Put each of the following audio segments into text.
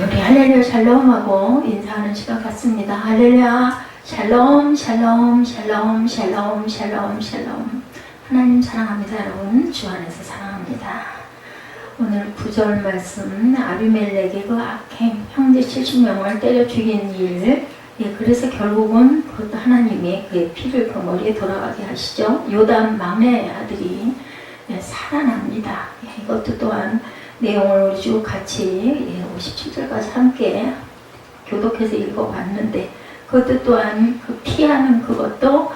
우리 할렐루야 샬롬하고 인사하는 시간 같습니다. 할렐루야 샬롬 샬롬 샬롬 샬롬 샬롬 샬롬. 하나님 사랑합니다. 여러분 주 안에서 사랑합니다. 오늘 9절 말씀, 아비멜렉의 그 악행, 형제 70명을 때려 죽인 일, 그래서 결국은 그것도 하나님이 그의 피를 그 머리에 돌아가게 하시죠. 요담 막내 아들이 살아납니다. 이것도 또한 내용을 우리 쭉 같이 57절까지 함께 교독해서 읽어봤는데, 그것도 또한 그 피하는 그것도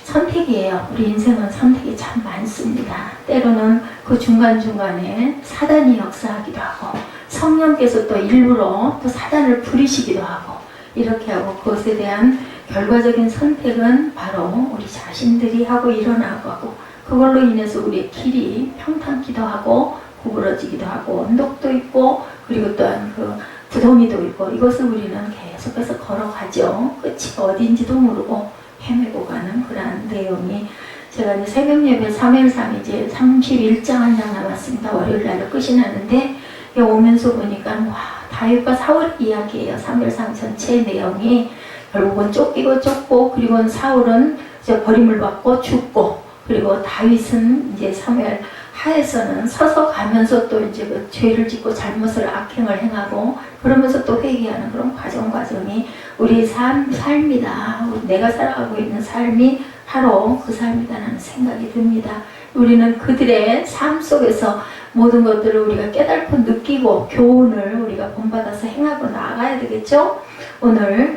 선택이에요. 우리 인생은 선택이 참 많습니다. 때로는 그 중간중간에 사단이 역사하기도 하고, 성령께서 또 일부러 또 사단을 부리시기도 하고, 이렇게 하고, 그것에 대한 결과적인 선택은 바로 우리 자신들이 하고 일어나고 하고, 그걸로 인해서 우리의 길이 평탄기도 하고 구부러지기도 하고 언덕도 있고, 그리고 또한 그 구덩이도 있고, 이것을 우리는 계속해서 걸어가죠. 끝이 어딘지도 모르고 헤매고 가는 그러한 내용이, 제가 이제 새벽 예배 3일상 이제 31장 한 장 남았습니다. 월요일 날에 끝이 나는데, 오면서 보니까 와, 다윗과 사울 이야기예요. 3일상 전체 내용이 결국은 쫓기고 쫓고, 그리고 사울은 이제 버림을 받고 죽고, 그리고 다윗은 이제 사무엘 하에서는 서서 가면서 또 이제 그 죄를 짓고 잘못을 악행을 행하고, 그러면서 또 회개하는 그런 과정이 우리의 삶이다. 내가 살아가고 있는 삶이 바로 그 삶이다라는 생각이 듭니다. 우리는 그들의 삶 속에서 모든 것들을 우리가 깨닫고 느끼고 교훈을 우리가 본받아서 행하고 나아가야 되겠죠? 오늘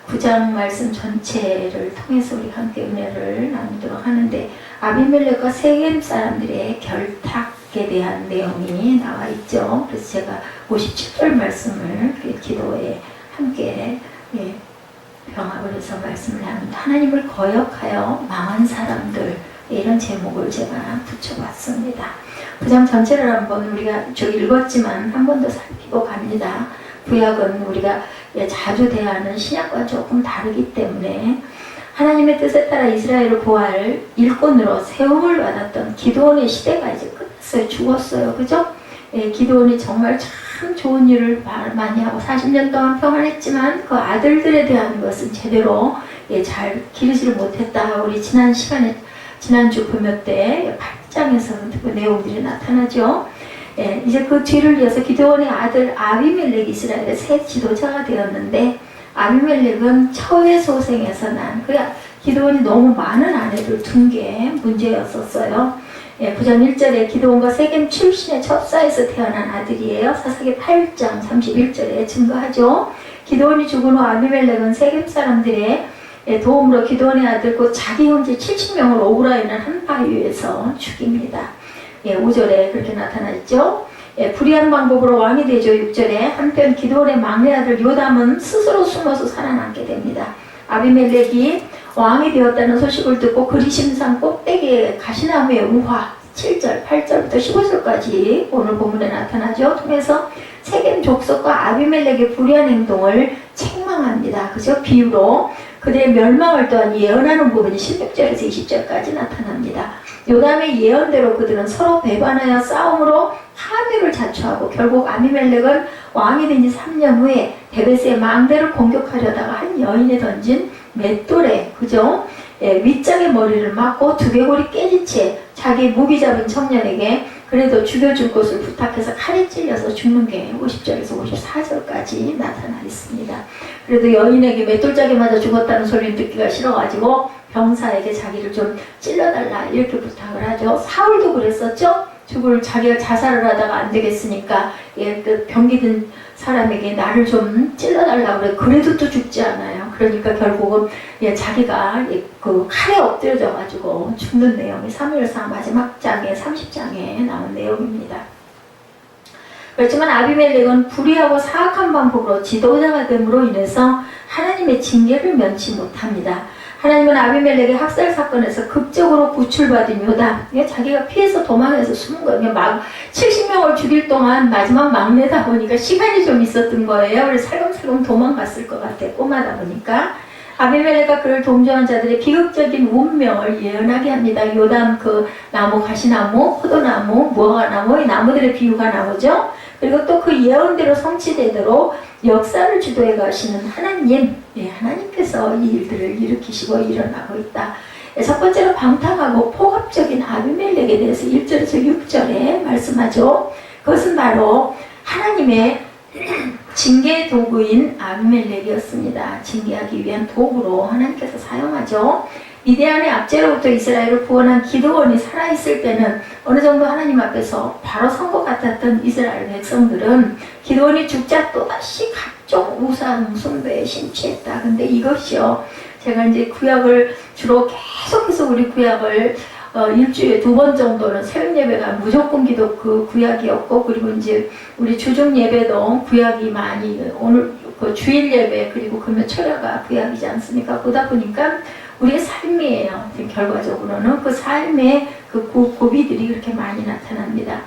9장 말씀 전체를 통해서 우리 함께 은혜를 나누도록 하는데, 아비멜렉과 세겜 사람들의 결탁에 대한 내용이 나와 있죠. 그래서 제가 57절 말씀을 기도에 함께 병합을 해서 말씀을 하는데, 하나님을 거역하여 망한 사람들, 이런 제목을 제가 붙여봤습니다. 9장 전체를 한번 우리가 읽었지만 한 번 더 살피고 갑니다. 구약은 우리가 자주 대하는 신약과 조금 다르기 때문에, 하나님의 뜻에 따라 이스라엘을 구할 일꾼으로 세움을 받았던 기드온의 시대가 이제 끝났어요. 죽었어요. 그죠? 기드온이 정말 참 좋은 일을 많이 하고 40년 동안 평안했지만 그 아들들에 대한 것은 제대로 잘 기르지를 못했다. 우리 지난주 금요 때 8장에서 그 내용들이 나타나죠. 이제 그 뒤를 이어서 기드온의 아들 아비멜렉이 이스라엘의 새 지도자가 되었는데, 아비멜렉은 처외소생에서 난, 기드온이 너무 많은 아내를 둔 게 문제였었어요. 9장 1절에 기드온과 세겜 출신의 첩사에서 태어난 아들이에요. 사사기 8장 31절에 증거하죠. 기드온이 죽은 후 아비멜렉은 세겜 사람들의 도움으로 기드온의 아들 곧 자기 형제 70명을 오브라 있는 한 바위에서 죽입니다. 5절에 그렇게 나타났죠. 불의한 방법으로 왕이 되죠. 6절에 한편 기드온의 막내 아들 요담은 스스로 숨어서 살아남게 됩니다. 아비멜렉이 왕이 되었다는 소식을 듣고 그리심산 꼭대기에 가시나무의 우화, 7절, 8절부터 15절까지 오늘 본문에 나타나죠. 통해서 세겜 족속과 아비멜렉의 불의한 행동을 책망합니다. 그죠? 비유로 그들의 멸망을 또한 예언하는 부분이 16절에서 20절까지 나타납니다. 요담의 예언대로 그들은 서로 배반하여 싸움으로 합의를 자초하고, 결국 아비멜렉은 왕이 된 지 3년 후에 데베스의 망대를 공격하려다가 한 여인에 던진 맷돌에, 그죠? 윗장의 머리를 맞고 두개골이 깨진 채 자기 무기 잡은 청년에게 그래도 죽여줄 것을 부탁해서 칼에 찔려서 죽는 게 50절에서 54절까지 나타나 있습니다. 그래도 여인에게 맷돌짝이 맞아 죽었다는 소리를 듣기가 싫어가지고 병사에게 자기를 좀 찔러달라 이렇게 부탁을 하죠. 사울도 그랬었죠. 자기가 자살을 하다가 안 되겠으니까 그 병기 든 사람에게 나를 좀 찔러달라 그래. 그래도 또 죽지 않아요. 그러니까 결국은 자기가 그 칼에 엎드려져 가지고 죽는 내용이 사무엘상 마지막 장에 30장에 나온 내용입니다. 그렇지만 아비멜렉은 불의하고 사악한 방법으로 지도자가 됨으로 인해서 하나님의 징계를 면치 못합니다. 하나님은 아비멜렉의 학살 사건에서 극적으로 구출받은 요담, 자기가 피해서 도망해서 숨은 거예요. 막 70명을 죽일 동안 마지막 막내다 보니까 시간이 좀 있었던 거예요. 그래서 살금살금 도망갔을 것 같아요. 꼬마다 보니까. 아비멜렉과 그를 동조한 자들의 비극적인 운명을 예언하게 합니다. 요담 그 나무, 가시나무, 포도나무, 무화과나무, 이 나무들의 비유가 나오죠. 그리고 또 그 예언대로 성취되도록 역사를 주도해 가시는 하나님, 하나님께서 이 일들을 일으키시고 일어나고 있다. 첫 번째로 방탕하고 포갑적인 아비멜렉에 대해서 1절에서 6절에 말씀하죠. 그것은 바로 하나님의 징계 도구인 아비멜렉이었습니다. 징계하기 위한 도구로 하나님께서 사용하죠. 미디안의 압제로부터 이스라엘을 구원한 기드온이 살아있을 때는 어느 정도 하나님 앞에서 바로 선 것 같았던 이스라엘 백성들은 기드온이 죽자 또다시 각종 우상 숭배에 심취했다. 근데 이것이요, 제가 이제 구약을 주로 계속해서 우리 구약을 일주일에 2번 정도는 새벽 예배가 무조건 기도 그 구약이었고, 그리고 이제 우리 주중 예배도 구약이 많이, 오늘 그 주일 예배 그리고 금요 철야가 구약이지 않습니까? 보다 보니까 우리의 삶이에요. 결과적으로는 그 삶의 그 고비들이 그렇게 많이 나타납니다.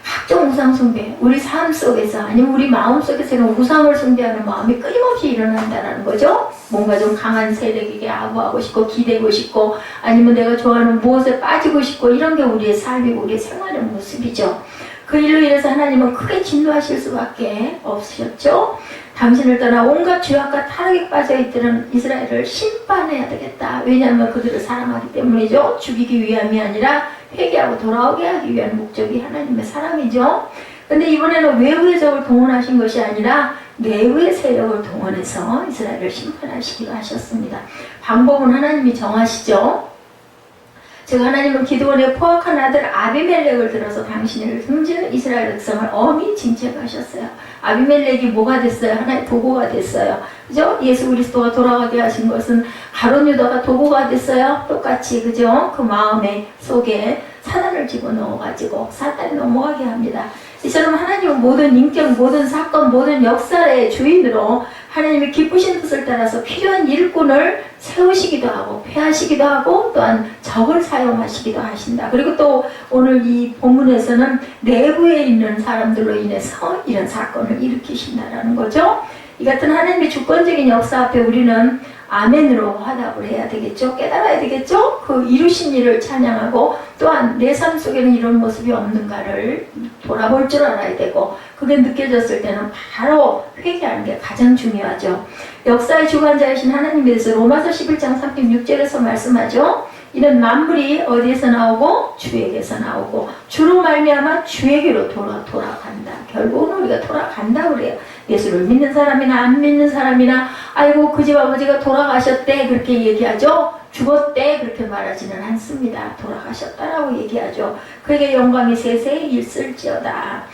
각종 우상 숭배, 우리 삶 속에서 아니면 우리 마음 속에서 우상을 숭배하는 마음이 끊임없이 일어난다는 거죠. 뭔가 좀 강한 세력에게 아부하고 싶고 기대고 싶고 아니면 내가 좋아하는 무엇에 빠지고 싶고, 이런 게 우리의 삶이고 우리의 생활의 모습이죠. 그 일로 인해서 하나님은 크게 진노하실 수밖에 없으셨죠. 당신을 떠나 온갖 죄악과 타락에 빠져있던 이스라엘을 심판해야 되겠다. 왜냐하면 그들을 사랑하기 때문이죠. 죽이기 위함이 아니라 회개하고 돌아오게 하기 위한 목적이 하나님의 사랑이죠. 근데 이번에는 외부의 적을 동원하신 것이 아니라 내부의 세력을 동원해서 이스라엘을 심판하시기로 하셨습니다. 방법은 하나님이 정하시죠. 제가 하나님은 기드온의 포악한 아들 아비멜렉을 들어서 당신을 등지는 이스라엘 백성을 엄히 징책하셨어요. 아비멜렉이 뭐가 됐어요? 하나의 도구가 됐어요. 그죠? 예수 그리스도가 돌아가게 하신 것은 가룟 유다가 도구가 됐어요. 똑같이, 그죠? 그 마음의 속에 사단을 집어넣어가지고 사단이 넘어가게 합니다. 이처럼 하나님은 모든 인격, 모든 사건, 모든 역사의 주인으로 하나님의 기쁘신 뜻을 따라서 필요한 일꾼을 세우시기도 하고 폐하시기도 하고 또한 적을 사용하시기도 하신다. 그리고 또 오늘 이 본문에서는 내부에 있는 사람들로 인해서 이런 사건을 일으키신다라는 거죠. 이 같은 하나님의 주권적인 역사 앞에 우리는 아멘으로 화답을 해야 되겠죠. 깨달아야 되겠죠. 그 이루신 일을 찬양하고 또한 내 삶 속에는 이런 모습이 없는가를 돌아볼 줄 알아야 되고, 그게 느껴졌을 때는 바로 회개하는 게 가장 중요하죠. 역사의 주관자이신 하나님에 대해서 로마서 11장 36절에서 말씀하죠. 이는 만물이 어디에서 나오고 주에게서 나오고 주로 말미암아 주에게로 돌아간다. 결국은 우리가 돌아간다 그래요. 예수를 믿는 사람이나 안 믿는 사람이나 아이고 그 집 아버지가 돌아가셨대 그렇게 얘기하죠. 죽었대 그렇게 말하지는 않습니다. 돌아가셨다라고 얘기하죠. 그에게 영광이 세세히 있을지어다.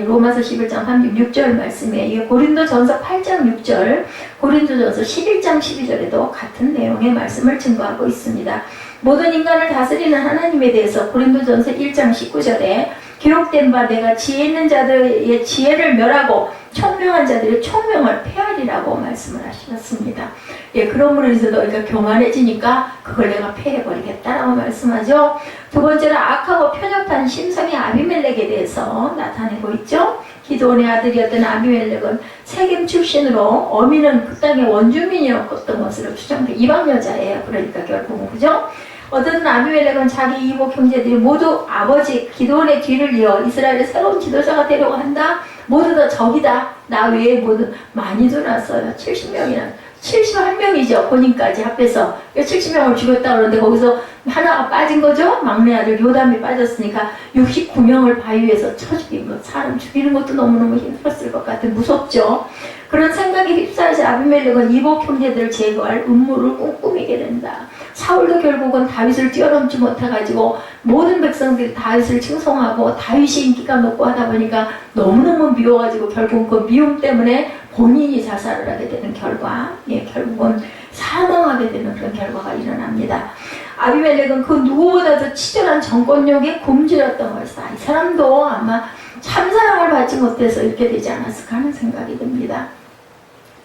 로마서 11장 36절 말씀에 이게 고린도전서 8장 6절, 고린도전서 11장 12절에도 같은 내용의 말씀을 증거하고 있습니다. 모든 인간을 다스리는 하나님에 대해서 고린도전서 1장 19절에 기록된 바 내가 지혜 있는 자들의 지혜를 멸하고 총명한 자들의 총명을 폐하리라고 말씀을 하셨습니다. 그러므로 인해서 너희가 교만해지니까 그걸 내가 폐해버리겠다라고 말씀하죠. 두 번째로 악하고 편협한 심성의 아비멜렉에 대해서 나타내고 있죠. 기드온의 아들이었던 아비멜렉은 세겜 출신으로 어미는 그 땅의 원주민이었던 것으로 추정돼 이방 여자예요. 그러니까 결국은 그죠? 어떤 아비멜렉은 자기 이복 형제들이 모두 아버지 기드온의 뒤를 이어 이스라엘의 새로운 지도자가 되려고 한다. 모두 다 적이다. 나 외에 모두 많이 들어왔어요. 70명이나 71명이죠. 본인까지 합해서 70명을 죽였다 그러는데 거기서 하나가 빠진 거죠. 막내 아들 요담이 빠졌으니까 69명을 바위에서 쳐 죽인 것. 사람 죽이는 것도 너무너무 힘들었을 것 같아. 무섭죠. 그런 생각에 휩싸여서 아비멜렉은 이복 형제들을 제거할 음모를 꿈꾸게 된다. 사울도 결국은 다윗을 뛰어넘지 못해가지고 모든 백성들이 다윗을 칭송하고 다윗이 인기가 높고 하다 보니까 너무너무 미워가지고 결국 그 미움 때문에 본인이 자살을 하게 되는 결과, 결국은 사망하게 되는 그런 결과가 일어납니다. 아비멜렉은 그 누구보다도 치졸한 정권력에 굶주렸던 것이다. 이 사람도 아마 참사랑을 받지 못해서 이렇게 되지 않았을까 하는 생각이 듭니다.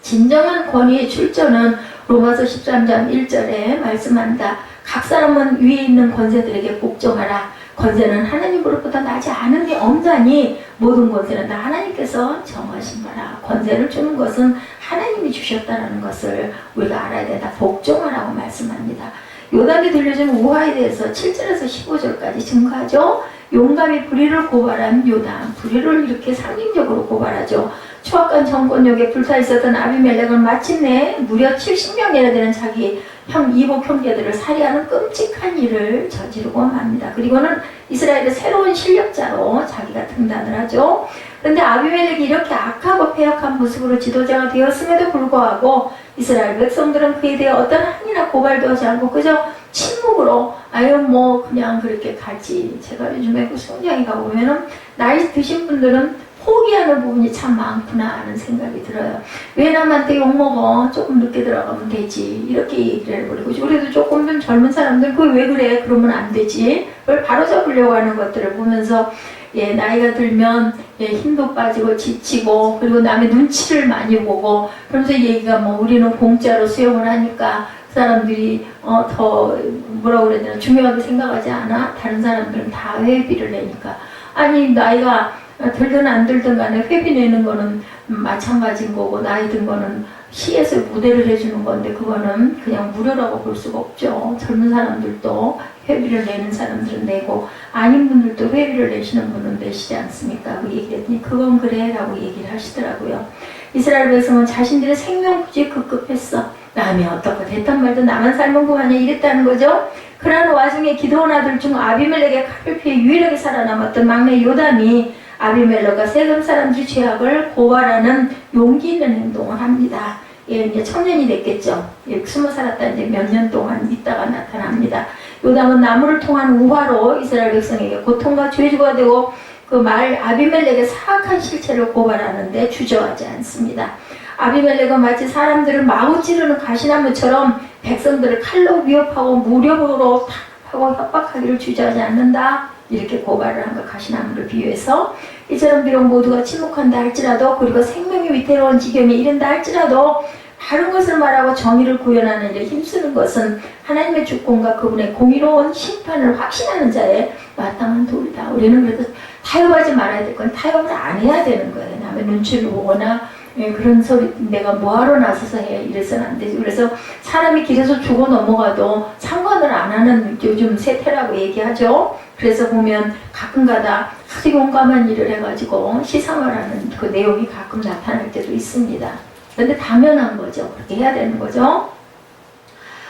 진정한 권위의 출처는 로마서 13장 1절에 말씀한다. 각 사람은 위에 있는 권세들에게 복종하라. 권세는 하나님으로부터 나지 않은 게 없나니 모든 권세는 다 하나님께서 정하신 거라. 권세를 주는 것은 하나님이 주셨다는 것을 우리가 알아야 된다. 복종하라고 말씀합니다. 요단이 들려준 우화에 대해서 7절에서 15절까지 증거하죠. 용감히 불의를 고발한 요담, 불의를 이렇게 상징적으로 고발하죠. 추악한 정권력에 불타 있었던 아비멜렉은 마침내 무려 70명이나 되는 자기 이복 형제들을 살해하는 끔찍한 일을 저지르고 맙니다. 그리고는 이스라엘의 새로운 실력자로 자기가 등단을 하죠. 그런데 아비멜렉이 이렇게 악하고 패역한 모습으로 지도자가 되었음에도 불구하고 이스라엘 백성들은 그에 대해 어떤 한이나 고발도 하지 않고 그저 침묵으로 아유 뭐 그냥 그렇게 가지. 제가 요즘에 그 성장에 가보면은 나이 드신 분들은 포기하는 부분이 참 많구나 하는 생각이 들어요. 왜 남한테 욕먹어? 조금 늦게 들어가면 되지. 이렇게 얘기를 해버리고 그래도 조금 좀 젊은 사람들 그게 왜 그래? 그러면 안 되지. 그걸 바로잡으려고 하는 것들을 보면서 예, 나이가 들면 예, 힘도 빠지고 지치고 그리고 남의 눈치를 많이 보고 그러면서 얘기가 뭐 우리는 공짜로 수영을 하니까 그 사람들이 더 뭐라고 그래야 되나 중요하게 생각하지 않아? 다른 사람들은 다 회비를 내니까 아니 나이가 들든 안 들든 간에 회비 내는 거는 마찬가지인 거고 나이 든 거는 시에서 무대를 해주는 건데 그거는 그냥 무료라고 볼 수가 없죠. 젊은 사람들도 회비를 내는 사람들은 내고 아닌 분들도 회비를 내시는 분은 내시지 않습니까? 그 얘기를 했더니 그건 그래 라고 얘기를 하시더라고요. 이스라엘 백성은 자신들의 생명구지에 급급했어. 남이 어떻고 됐단 말도 나만 살면 그만이야 이랬다는 거죠. 그러는 와중에 기드온 아들 중 아비멜렉의 칼을 피해 유일하게 살아남았던 막내 요담이 아비멜렉과 세겜 사람들이 죄악을 고발하는 용기 있는 행동을 합니다. 예, 이제 청년이 됐겠죠. 예, 숨어 살았다 이제 몇 년 동안 있다가 나타납니다. 요담은 나무를 통한 우화로 이스라엘 백성에게 고통과 죄주가 되고 그 말 아비멜렉의 사악한 실체를 고발하는데 주저하지 않습니다. 아비멜렉은 마치 사람들을 마구 찌르는 가시나무처럼 백성들을 칼로 위협하고 무력으로 하고 협박하기를 주저하지 않는다. 이렇게 고발을 한 것 가시나무를 비유해서 이처럼 비록 모두가 침묵한다 할지라도 그리고 생명이 위태로운 지경에 이른다 할지라도 다른 것을 말하고 정의를 구현하는 일에 힘쓰는 것은 하나님의 주권과 그분의 공의로운 심판을 확신하는 자의 마땅한 도리다. 우리는 그래도 타협하지 말아야 될 건 타협을 안 해야 되는 거예요. 남의 눈치를 보거나 그런 소리 내가 뭐하러 나서서 해 이래서는 안 되지. 그래서 사람이 길에서 죽어 넘어가도 상관을 안 하는 요즘 세태라고 얘기하죠. 그래서 보면 가끔가다 아주 용감한 일을 해가지고 시상을 하는 그 내용이 가끔 나타날 때도 있습니다. 그런데 당연한 거죠. 그렇게 해야 되는 거죠.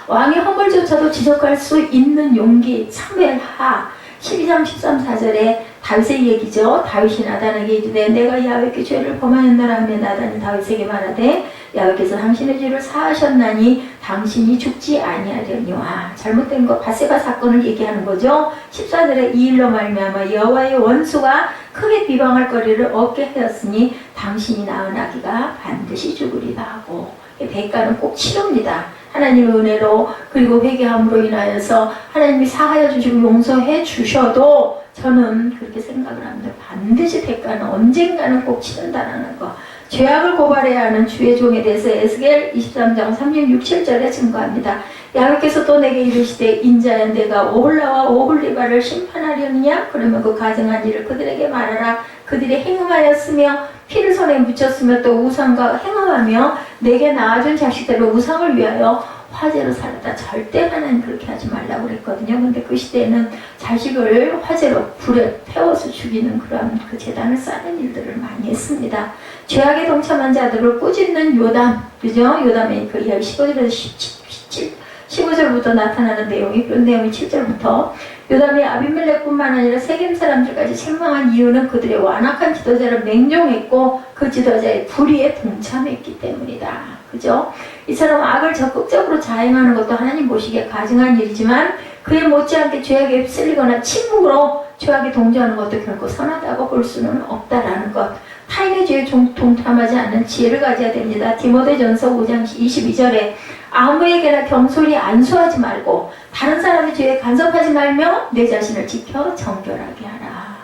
왕의 허물조차도 지적할 수 있는 용기 참회하 12장 13, 4절에 다윗의 얘기죠. 다윗이 나단에게 이르되 내가 야훼께 죄를 범하였노라 하며 나단이 다윗에게 말하되 야훼께서 당신의 죄를 사하셨나니 당신이 죽지 아니하려니와. 잘못된 거 바세바 사건을 얘기하는 거죠. 14절에 이 일로 말미암아 여호와의 원수가 크게 비방할 거리를 얻게 하였으니 당신이 낳은 아기가 반드시 죽으리라 하고 대가는 꼭 치릅니다. 하나님의 은혜로 그리고 회개함으로 인하여서 하나님이 사하여 주시고 용서해 주셔도 저는 그렇게 생각을 합니다. 반드시 대가는 언젠가는 꼭 치른다라는 거. 죄악을 고발해야 하는 주의 종에 대해서 에스겔 23장 36, 7절에 증거합니다. 야훼께서 또 내게 이르시되 인자야 내가 오홀라와 오홀리바를 심판하려느냐? 그러면 그 가증한 일을 그들에게 말하라. 그들이 행음하였으며 피를 손에 묻혔으며 또 우상과 행음하며 내게 낳아준 자식들을 우상을 위하여 화제로 살았다. 절대 하나님 그렇게 하지 말라고 그랬거든요. 근데 그 시대에는 자식을 화제로 불에 태워서 죽이는 그런 그 재단을 쌓는 일들을 많이 했습니다. 죄악에 동참한 자들을 꾸짖는 요담, 그죠? 요담의 그 이야기 15절에서 15절부터 나타나는 내용이 그런 내용이 7절부터 요담이 아비멜렉뿐만 아니라 세겜 사람들까지 책망한 이유는 그들의 완악한 지도자를 맹종했고 그 지도자의 불의에 동참했기 때문이다. 그죠? 이처럼 악을 적극적으로 자행하는 것도 하나님 보시기에 가증한 일이지만 그에 못지않게 죄악에 휩쓸리거나 침묵으로 죄악에 동조하는 것도 결코 선하다고 볼 수는 없다라는 것. 타인의 죄에 동참하지 않는 지혜를 가져야 됩니다. 디모데전서 5장 22절에 아무에게나 경솔히 안수하지 말고 다른 사람의 죄에 간섭하지 말며 내 자신을 지켜 정결하게 하라.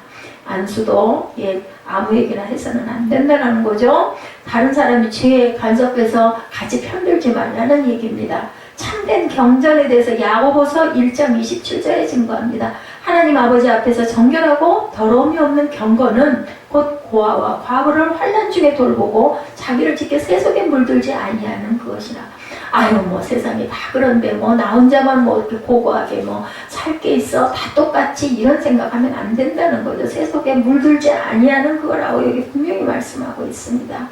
안수도 아무에게나 해서는 안 된다는 거죠. 다른 사람이 죄에 간섭해서 같이 편들지 말라는 얘기입니다. 참된 경전에 대해서 야고보서 1장 27절에 증거합니다. 하나님 아버지 앞에서 정결하고 더러움이 없는 경건은 곧 고아와 과부를 환난 중에 돌보고 자기를 지켜 세속에 물들지 아니하는 그것이라. 아유 뭐 세상에 다 그런데 뭐 나 혼자만 뭐 이렇게 고고하게 뭐 살 게 있어 다 똑같이 이런 생각하면 안 된다는 거죠. 세속에 물들지 아니하는 그거라고 여기 분명히 말씀하고 있습니다.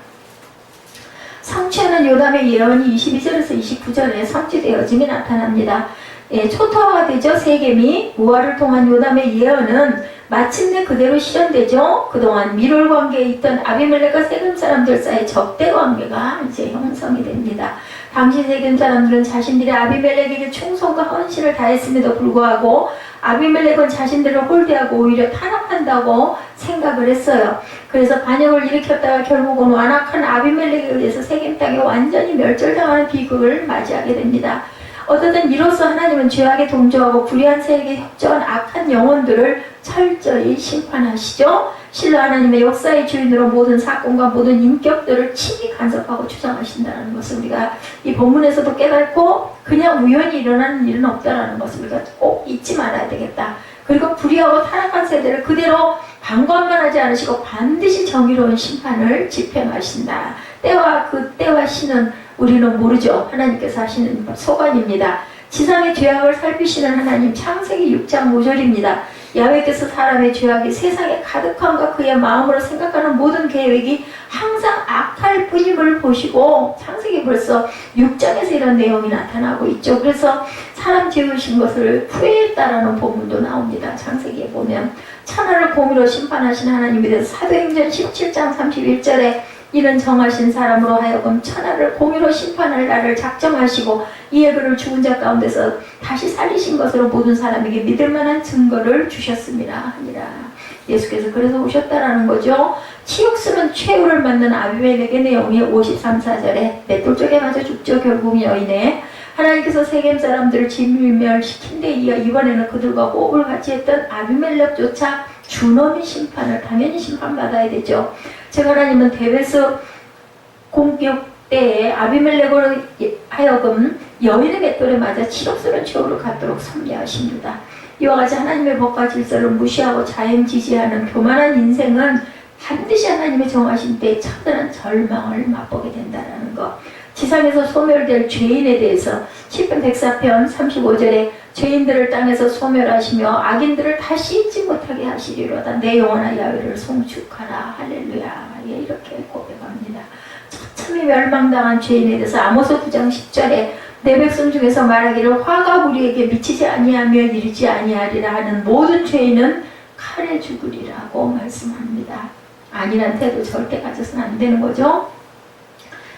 성취하는 요담의 예언이 22절에서 29절에 성취되어짐이 나타납니다. 예, 초토화가 되죠. 세겜이 우화를 통한 요담의 예언은 마침내 그대로 실현되죠. 그동안 밀월 관계에 있던 아비멜렉과 세겜 사람들 사이 적대 관계가 이제 형성이 됩니다. 당시 세겜 사람들은 자신들이 아비멜렉에게 충성과 헌신을 다했음에도 불구하고 아비멜렉은 자신들을 홀대하고 오히려 탄압한다고 생각을 했어요. 그래서 반역을 일으켰다가 결국은 완악한 아비멜렉에 의해서 세겜 땅이 완전히 멸절당하는 비극을 맞이하게 됩니다. 어쨌든 이로써 하나님은 죄악에 동조하고 불의한 세력에 협조한 악한 영혼들을 철저히 심판하시죠. 실로 하나님의 역사의 주인으로 모든 사건과 모든 인격들을 친히 간섭하고 추정하신다는 것을 우리가 이 본문에서도 깨닫고 그냥 우연히 일어나는 일은 없다는 것을 우리가 꼭 잊지 말아야 되겠다. 그리고 불의하고 타락한 세대를 그대로 방관만 하지 않으시고 반드시 정의로운 심판을 집행하신다. 때와 그 때와 시는 우리는 모르죠. 하나님께서 하시는 소관입니다. 지상의 죄악을 살피시는 하나님, 창세기 6장 5절입니다. 야훼께서 사람의 죄악이 세상에 가득함과 그의 마음으로 생각하는 모든 계획이 항상 악할 뿐임을 보시고, 창세기 벌써 6장에서 이런 내용이 나타나고 있죠. 그래서 사람 지으신 것을 후회했다라는 본문도 나옵니다. 창세기에 보면 천하를 공의로 심판하신 하나님에 대해서 사도행전 17장 31절에 이는 정하신 사람으로 하여금 천하를 공의로 심판할 날을 작정하시고 이에 그를 죽은 자 가운데서 다시 살리신 것으로 모든 사람에게 믿을 만한 증거를 주셨습니다. 하니라. 예수께서 그래서 오셨다라는 거죠. 치욕스러운 최후를 맞는 아비멜렉의 내용이 53, 4절에 맷돌 쪽에 맞아 죽죠. 결국 여인에 하나님께서 세겜 사람들을 진멸시킨 데 이어 이번에는 그들과 호흡을 같이 했던 아비멜렉조차 준엄히 심판을 당연히 심판받아야 되죠. 즉 하나님은 데베스 공격 때에 아비멜렉으로 하여금 여인의 맷돌에 맞아 치욕스러운 최후를 갖도록 섭리하십니다. 이와 같이 하나님의 법과 질서를 무시하고 자행지시하는 교만한 인생은 반드시 하나님의 정하신 때에 처절한 절망을 맛보게 된다는 것. 지상에서 소멸될 죄인에 대해서 시편 104편 35절에 죄인들을 땅에서 소멸하시며 악인들을 다시 잊지 못하게 하시리로다. 내 영혼아 야훼를 송축하라. 할렐루야. 예, 이렇게 고백합니다. 처참히 멸망당한 죄인에 대해서 아모스 9장 10절에 내 백성 중에서 말하기를 화가 우리에게 미치지 아니하며 이르지 아니하리라 하는 모든 죄인은 칼에 죽으리라고 말씀합니다. 아니란 태도 절대 가져서는 안 되는 거죠.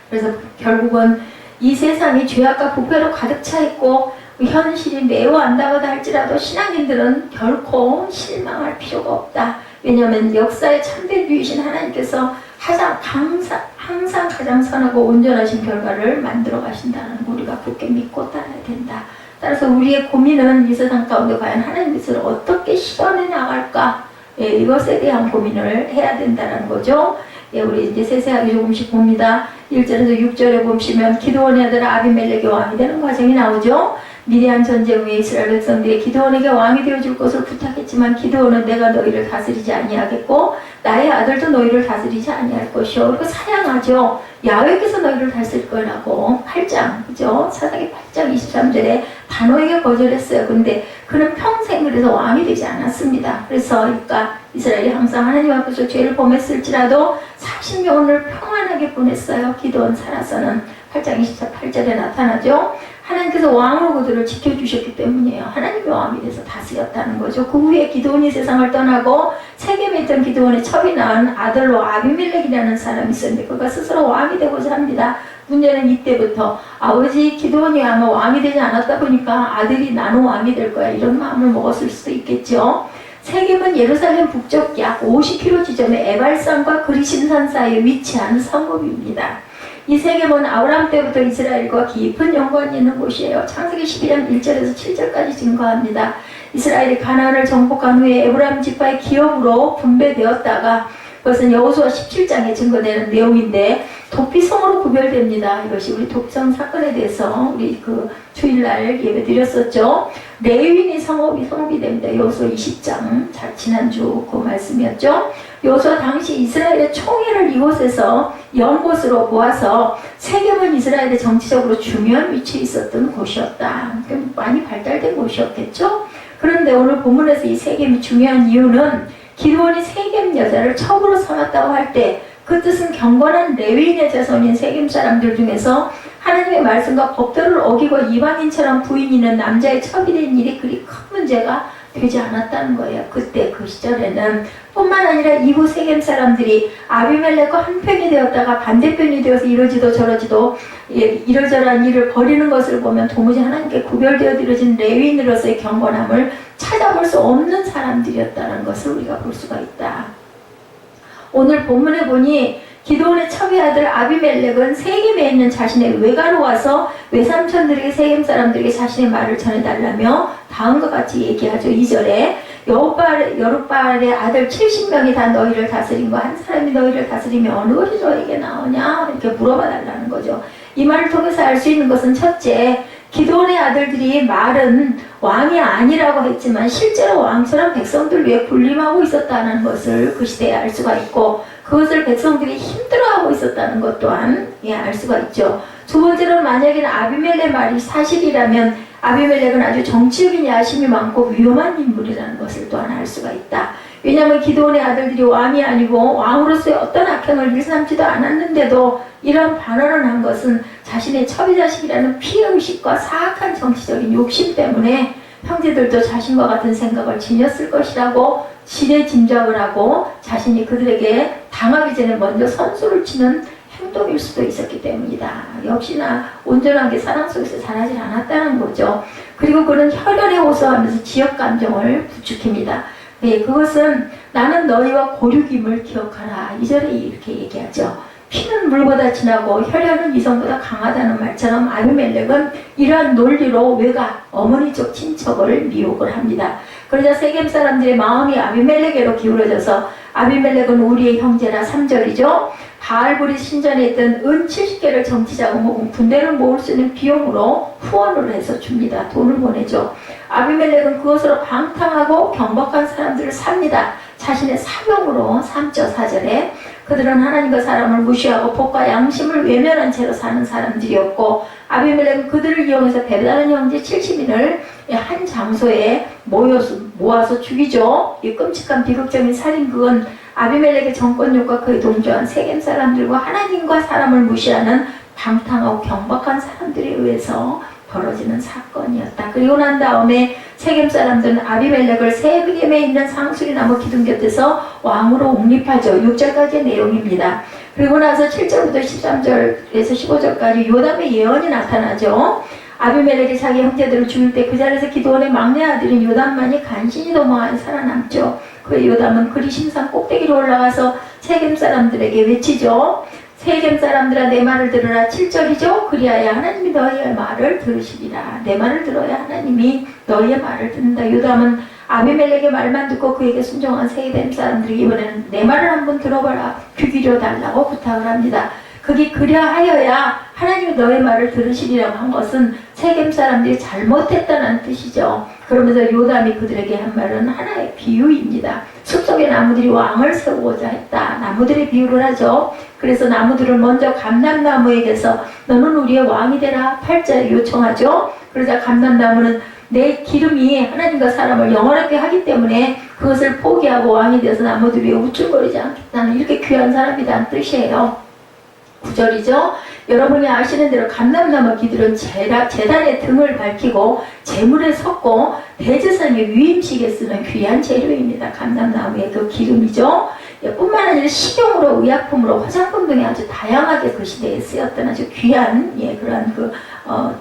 그래서 결국은 이 세상이 죄악과 부패로 가득 차 있고 현실이 매우 안타깝다 할지라도 신앙인들은 결코 실망할 필요가 없다. 왜냐하면 역사의 참된 유이신 하나님께서 항상 가장 선하고 온전하신 결과를 만들어 가신다는 거 우리가 굳게 믿고 따라야 된다. 따라서 우리의 고민은 이 세상 가운데 과연 하나님 뜻을 어떻게 실현해 나갈까? 예, 이것에 대한 고민을 해야 된다는 거죠. 예, 우리 이제 세세하게 조금씩 봅니다. 1절에서 6절에 보시면 기드온의 아들 아비멜렉이 왕이 되는 과정이 나오죠. 미디안 전쟁 후에 이스라엘 백성들이 기드온에게 왕이 되어줄 것을 부탁했지만 기드온은 내가 너희를 다스리지 아니하겠고 나의 아들도 너희를 다스리지 아니할 것이요. 그리고 사양하죠. 야훼께서 너희를 다스릴 거라고 8장, 그죠? 사사기 8장 23절에 단호하게 거절했어요. 근데 그는 평생 그래서 왕이 되지 않았습니다. 그래서 그러니까 이스라엘이 항상 하나님 앞에서 죄를 범했을지라도 40년을 평안하게 보냈어요. 기드온 살아서는 8장 28절에 나타나죠. 하나님께서 왕으로 그들을 지켜주셨기 때문이에요. 하나님의 왕이 돼서 다스렸다는 거죠. 그 후에 기드온이 세상을 떠나고 세겜에 있던 기드온의 첩이 낳은 아들로 아비멜렉이라는 사람이 있었는데 그가 스스로 왕이 되고자 합니다. 문제는 이때부터 아버지 기드온이 아마 왕이 되지 않았다 보니까 아들이 나는 왕이 될 거야 이런 마음을 먹었을 수도 있겠죠. 세겜은 예루살렘 북쪽 약 50km 지점의 에발산과 그리심산 사이에 위치한 성읍입니다. 이 세겜은 아브라함 때부터 이스라엘과 깊은 연관이 있는 곳이에요. 창세기 12장 1절에서 7절까지 증거합니다. 이스라엘이 가나안을 정복한 후에 에브라임 지파의 기업으로 분배되었다가 그것은 여호수아 17장에 증거되는 내용인데 도피성으로 구별됩니다. 이것이 우리 도피성 사건에 대해서 우리 그 주일날 예배 드렸었죠. 레위인이 성읍이 됩니다. 여호수아 20장 지난주 그 말씀이었죠. 여호수아 당시 이스라엘의 총회를 이곳에서 연곳으로 모아서 세겜은 이스라엘의 정치적으로 중요한 위치에 있었던 곳이었다. 많이 발달된 곳이었겠죠. 그런데 오늘 본문에서 이 세겜이 중요한 이유는 기드온이 세겜 여자를 첩으로 삼았다고 할 때 그 뜻은 경건한 레위인의 자손인 세겜 사람들 중에서 하나님의 말씀과 법도를 어기고 이방인처럼 부인 있는 남자의 첩이 된 일이 그리 큰 문제가 되지 않았다는 거예요. 그때 그 시절에는 뿐만 아니라 이후 세겜 사람들이 아비멜렉과 한편이 되었다가 반대편이 되어서 이러지도 저러지도 이러저러한 일을 벌이는 것을 보면 도무지 하나님께 구별되어 드려진 레위인으로서의 경건함을 찾아볼 수 없는 사람들이었다는 것을 우리가 볼 수가 있다. 오늘 본문에 보니 기드온의 첩의 아들 아비멜렉은 세겜에 있는 자신의 외가로 와서 외삼촌들에게 세겜 사람들에게 자신의 말을 전해달라며 다음과 같이 얘기하죠. 2절에 여룻바알의 아들 70명이 다 너희를 다스린 거 한 사람이 너희를 다스리면 어느 것이 너에게 나오냐 이렇게 물어봐 달라는 거죠. 이 말을 통해서 알 수 있는 것은 첫째, 기드온의 아들들이 말은 왕이 아니라고 했지만 실제로 왕처럼 백성들 위해 군림하고 있었다는 것을 그 시대에 알 수가 있고 그것을 백성들이 힘들어하고 있었다는 것 또한 알 수가 있죠. 두 번째로는 만약에 아비멜렉 말이 사실이라면 아비멜렉은 아주 정치적인 야심이 많고 위험한 인물이라는 것을 또한 알 수가 있다. 왜냐하면 기드온의 아들들이 왕이 아니고 왕으로서의 어떤 악행을 일삼지도 않았는데도 이런 반언을 한 것은 자신의 첩의 자식이라는 피해의식과 사악한 정치적인 욕심 때문에 형제들도 자신과 같은 생각을 지녔을 것이라고 지레 짐작을 하고 자신이 그들에게 당하기 전에 먼저 선수를 치는 행동일 수도 있었기 때문이다. 역시나 온전하게 사랑 속에서 자라지 않았다는 거죠. 그리고 그는 혈연에 호소하면서 지역 감정을 부추깁니다. 네, 그것은 나는 너희와 고륙임을 기억하라. 2절에 이렇게 얘기하죠. 피는 물보다 진하고 혈연은 이성보다 강하다는 말처럼 아비멜렉은 이러한 논리로 외가 어머니 쪽 친척을 미혹을 합니다. 그러자 세겜 사람들의 마음이 아비멜렉에로 기울어져서 아비멜렉은 우리의 형제라 3절이죠. 바알불이 신전에 있던 은 70개를 정치자금 군대를 모을 수 있는 비용으로 후원을 해서 줍니다. 돈을 보내죠. 아비멜렉은 그것으로 방탕하고 경박한 사람들을 삽니다. 자신의 사명으로 삼죠. 4절에 그들은 하나님과 사람을 무시하고 법과 양심을 외면한 채로 사는 사람들이었고 아비멜렉은 그들을 이용해서 배다른 형제 70인을 한 장소에 모아서 죽이죠. 이 끔찍한 비극적인 살인 그건 아비멜렉의 정권력과 그에 동조한 세겜 사람들과 하나님과 사람을 무시하는 방탕하고 경박한 사람들에 의해서 벌어지는 사건이었다. 그리고 난 다음에 세겜 사람들은 아비멜렉을 세겜에 있는 상수리나무 기둥 곁에서 왕으로 옹립하죠. 6절까지의 내용입니다. 그리고 나서 7절부터 13절에서 15절까지 요담의 예언이 나타나죠. 아비멜렉이 자기 형제들을 죽일 때 그 자리에서 기드온의 막내 아들인 요담만이 간신히 도망하여 살아남죠. 그 요담은 그리심산 꼭대기로 올라가서 세겜 사람들에게 외치죠. 세겜 사람들아 내 말을 들으라. 7절이죠. 그리하여 하나님이 너희의 말을 들으시리라. 내 말을 들어야 하나님이 너희의 말을 듣는다. 요담은 아비멜렉의 말만 듣고 그에게 순종한 세겜 사람들이 이번에는 내 말을 한번 들어봐라. 귀 기울여 달라고 부탁을 합니다. 그게 그리하여야 하나님이 너의 말을 들으시리라고 한 것은 세겜 사람들이 잘못했다는 뜻이죠. 그러면서 요담이 그들에게 한 말은 하나의 비유입니다. 숲속의 나무들이 왕을 세우고자 했다. 나무들의 비유를 하죠. 그래서 나무들을 먼저 감람나무에게서 너는 우리의 왕이 되라 8절에 요청하죠. 그러자 감람나무는 내 기름이 하나님과 사람을 영원하게 하기 때문에 그것을 포기하고 왕이 되어서 나무들 위에 우쭐거리지 않겠다는 이렇게 귀한 사람이라는 뜻이에요. 9절이죠. 여러분이 아시는 대로 감람나무 기들은 제단의 등을 밝히고 제물에 섰고 대제사장의 위임식에 쓰는 귀한 재료입니다. 감람나무의 그 기름이죠. 뿐만 아니라 식용으로 의약품으로 화장품 등에 아주 다양하게 그 시대에 쓰였던 아주 귀한 그러한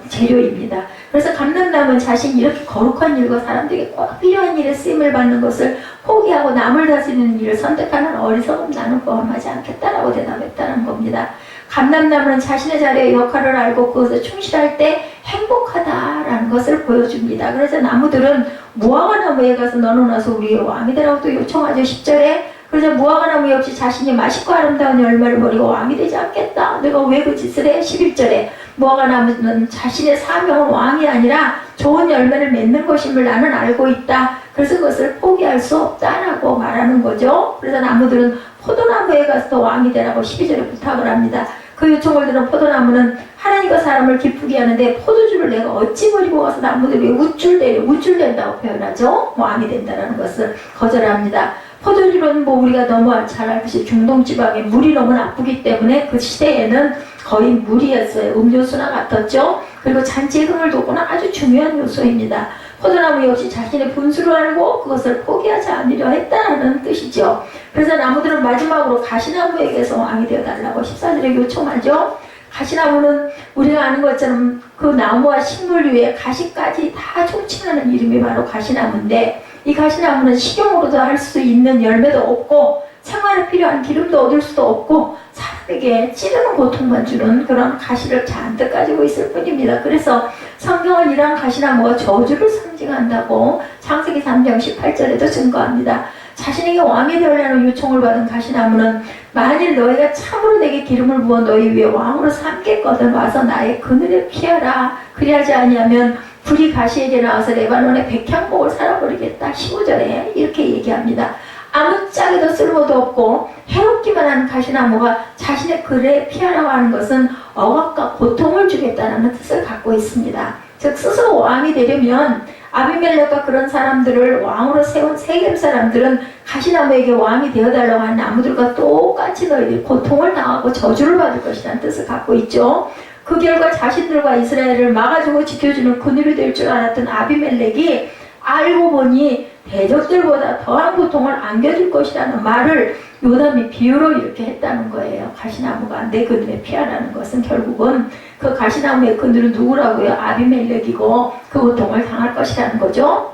재료입니다. 그래서 감람나무는 자신이 이렇게 거룩한 일과 사람들에게 꼭 필요한 일에 쓰임을 받는 것을 포기하고 남을 다스리는 일을 선택하는 어리석음 나는 포함하지 않겠다라고 대답했다는 겁니다. 감람나무는 자신의 자리의 역할을 알고 그것에 충실할 때 행복하다라는 것을 보여줍니다. 그래서 나무들은 무화과 나무에 가서 너는 와서 우리의 왕이 되라고 또 요청하죠. 10절에 그래서 무화과 나무 역시 자신이 맛있고 아름다운 열매를 버리고 왕이 되지 않겠다. 내가 왜 그 짓을 해? 11절에 무화과 나무는 자신의 사명은 왕이 아니라 좋은 열매를 맺는 것임을 나는 알고 있다. 그래서 그것을 포기할 수 없다라고 말하는 거죠. 그래서 나무들은 포도나무에 가서 왕이 되라고 12절에 부탁을 합니다. 그 요청을 들은 포도나무는 하나님과 사람을 기쁘게 하는데 포도주를 내가 어찌 버리고 가서 나무들이 우쭐댄다고 표현하죠. 왕이 된다는 것을 거절합니다. 포도주는 우리가 너무 잘 알듯이 중동 지방에 물이 너무 나쁘기 때문에 그 시대에는 거의 물이었어요. 음료수나 같았죠. 그리고 잔치의 흥을 돋구는 아주 중요한 요소입니다. 포도나무 역시 자신의 분수를 알고 그것을 포기하지 않으려 했다는 뜻이죠. 그래서 나무들은 마지막으로 가시나무에게서 왕이 되어달라고 14절에 요청하죠. 가시나무는 우리가 아는 것처럼 그 나무와 식물 위에 가시까지 다 총칭하는 이름이 바로 가시나무인데, 이 가시나무는 식용으로도 할 수 있는 열매도 없고 생활에 필요한 기름도 얻을 수도 없고 사람에게 찌르는 고통만 주는 그런 가시를 잔뜩 가지고 있을 뿐입니다. 그래서 성경은 이러한 가시나무가 저주를 상징한다고 창세기 3장 18절에도 증거합니다. 자신에게 왕이 되려는 요청을 받은 가시나무는 만일 너희가 참으로 내게 기름을 부어 너희 위에 왕으로 삼겠거든 와서 나의 그늘에 피하라. 그리하지 아니하면 불이 가시에게 나와서 레바논의 백향목을 살아버리겠다. 15절에 이렇게 얘기합니다. 아무짝에도 쓸모도 없고 해롭기만 하는 가시나무가 자신의 글에 피하라고 하는 것은 억압과 고통을 주겠다는 뜻을 갖고 있습니다. 즉 스스로 왕이 되려면 아비멜렉과 그런 사람들을 왕으로 세운 세겜 사람들은 가시나무에게 왕이 되어달라고 하는 나무들과 똑같이 너희들이 고통을 당하고 저주를 받을 것이라는 뜻을 갖고 있죠. 그 결과 자신들과 이스라엘을 막아주고 지켜주는 그늘이 될 줄 알았던 아비멜렉이 알고 보니 대적들보다 더한 고통을 안겨줄 것이라는 말을 요담이 비유로 이렇게 했다는 거예요. 가시나무가 내 그늘에 피하라는 것은 결국은 그 가시나무의 그늘은 누구라고요? 아비멜렉이고 그 고통을 당할 것이라는 거죠.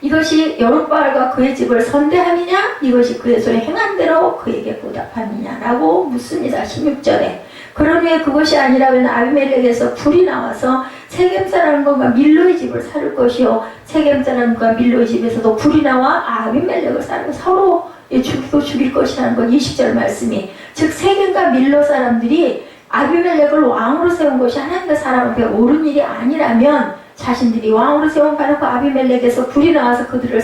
이것이 여룻바알과 그의 집을 선대함이냐? 이것이 그의 손에 행한 대로 그에게 보답함이냐라고 묻습니다. 16절에. 그런 후에 그것이 아니라면 아비멜렉에서 불이 나와서 세겜 사람과 밀로의 집을 살을 것이요 세겜 사람과 밀로의 집에서도 불이 나와 아비멜렉을 살고 서로 죽일 것이라는 것. 20절 말씀이 즉 세겜과 밀로 사람들이 아비멜렉을 왕으로 세운 것이 하나님과 사람 앞에 옳은 일이 아니라면 자신들이 왕으로 세운 바로 그 아비멜렉에서 불이 나와서 그들을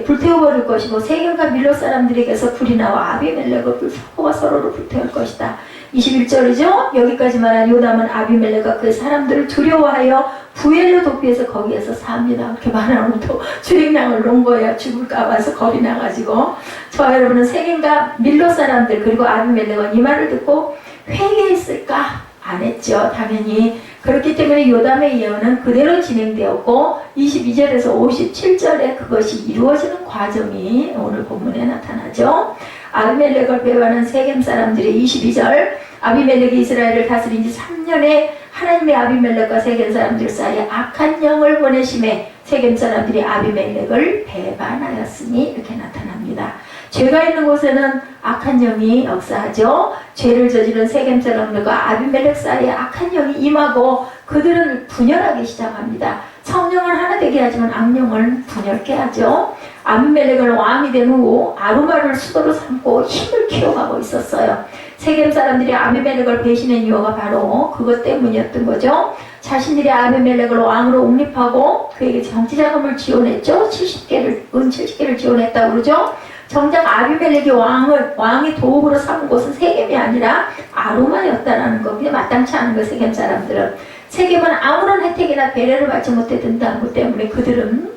불태워버릴 것이고 세겜과 밀로 사람들에게서 불이 나와 아비멜렉을 서로가 서로를 불태울 것이다. 21절이죠. 여기까지 말한 요담은 아비멜렉과 그 사람들을 두려워하여 부엘로 도피해서 거기에서 삽니다. 그렇게 말하면 또 주행량을 놓은 거예요. 죽을까 봐서 겁이 나가지고. 저와 여러분은 세겜과 밀로 사람들 그리고 아비멜렉은 이 말을 듣고 회개했을까? 안 했죠. 당연히. 그렇기 때문에 요담의 예언은 그대로 진행되었고 22절에서 57절에 그것이 이루어지는 과정이 오늘 본문에 나타나죠. 아비멜렉을 배반한 세겜 사람들의 22절 아비멜렉이 이스라엘을 다스린 지 3년에 하나님의 아비멜렉과 세겜 사람들 사이에 악한 영을 보내심에 세겜 사람들이 아비멜렉을 배반하였으니 이렇게 나타납니다. 죄가 있는 곳에는 악한 영이 역사하죠. 죄를 저지른 세겜 사람들과 아비멜렉 사이에 악한 영이 임하고 그들은 분열하기 시작합니다. 성령을 하나 되게 하지만 악령을 분열케 하죠. 아비멜렉은 왕이 된 후 아루마를 수도로 삼고 힘을 키워가고 있었어요. 세겜 사람들이 아비멜렉을 배신한 이유가 바로 그것 때문이었던 거죠. 자신들이 아비멜렉을 왕으로 옹립하고 그에게 정치자금을 지원했죠. 은 70개를 지원했다고 그러죠. 정작 아비멜렉이 왕의 도읍으로 삼은 곳은 세겜이 아니라 아루마였다라는 거. 그게 마땅치 않은 거예요. 세겜 사람들은. 세겜은 아무런 혜택이나 배려를 받지 못했다는 것 때문에 그들은